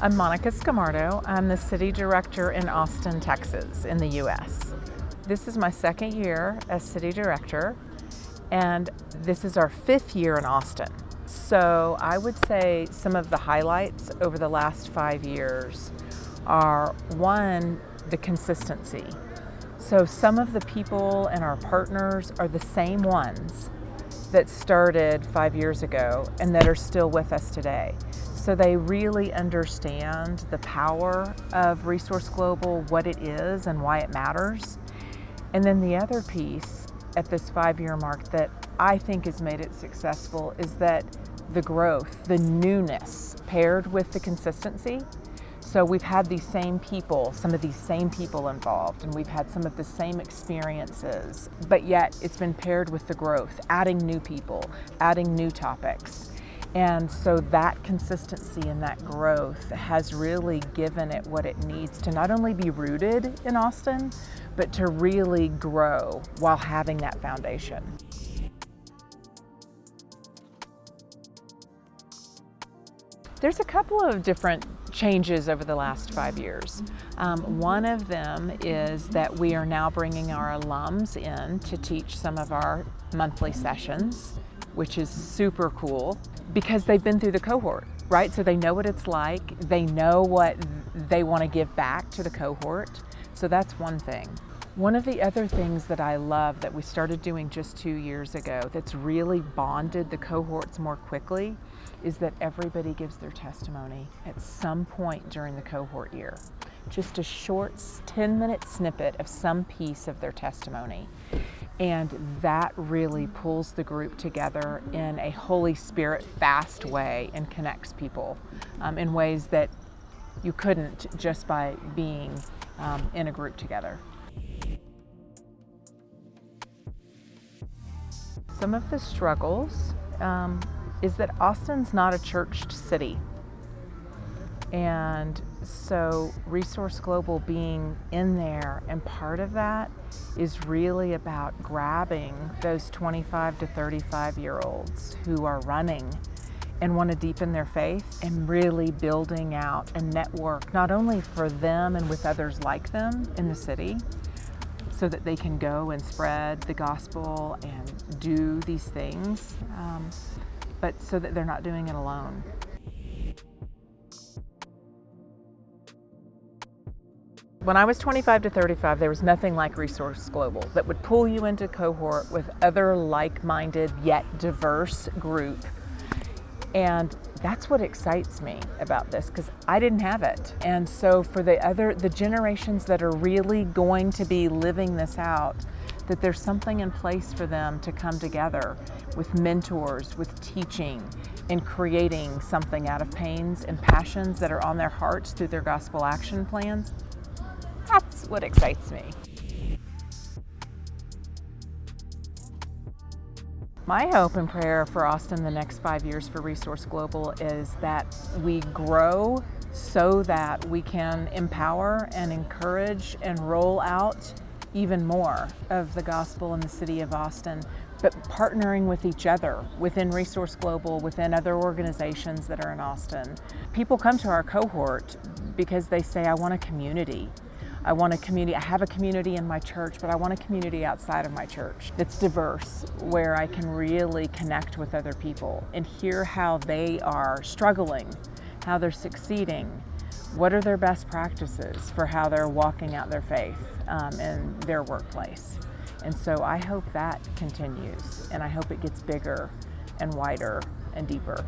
I'm Monica Scamardo. I'm the city director in Austin, Texas, in the U.S. This is my second year as city director, and this is our 5th year in Austin. So I would say some of the highlights over the last 5 years are, one, the consistency. So some of the people and our partners are the same ones that started 5 years ago and that are still with us today. So they really understand the power of Resource Global, what it is and why it matters. And then the other piece at this 5-year mark that I think has made it successful is that the growth, the newness paired with the consistency. So we've had these same people, some of these same people involved, and we've had some of the same experiences, but yet it's been paired with the growth, adding new people, adding new topics. And so that consistency and that growth has really given it what it needs to not only be rooted in Austin, but to really grow while having that foundation. There's a couple of different changes over the last 5 years. One of them is that we are now bringing our alums in to teach some of our monthly sessions, which is super cool because they've been through the cohort, right? So they know what it's like, they know what they want to give back to the cohort. So that's one thing. One of the other things that I love that we started doing just 2 years ago that's really bonded the cohorts more quickly is that everybody gives their testimony at some point during the cohort year. Just a short 10-minute snippet of some piece of their testimony. And that really pulls the group together in a Holy Spirit fast way and connects people in ways that you couldn't just by being in a group together. Some of the struggles is that Austin's not a churched city. And so Resource Global being in there, and part of that is really about grabbing those 25 to 35-year-olds who are running and want to deepen their faith and really building out a network, not only for them and with others like them in the city, so that they can go and spread the gospel and do these things, but so that they're not doing it alone. When I was 25 to 35, there was nothing like Resource Global that would pull you into cohort with other like-minded yet diverse group. And that's what excites me about this, because I didn't have it. And so for the generations that are really going to be living this out, that there's something in place for them to come together with mentors, with teaching, and creating something out of pains and passions that are on their hearts through their gospel action plans. That's what excites me. My hope and prayer for Austin the next 5 years for Resource Global is that we grow so that we can empower and encourage and roll out even more of the gospel in the city of Austin, but partnering with each other within Resource Global, within other organizations that are in Austin. People come to our cohort because they say, I want a community. I want a community. I have a community in my church, but I want a community outside of my church that's diverse, where I can really connect with other people and hear how they are struggling, how they're succeeding, what are their best practices for how they're walking out their faith in their workplace. And so I hope that continues, and I hope it gets bigger and wider and deeper.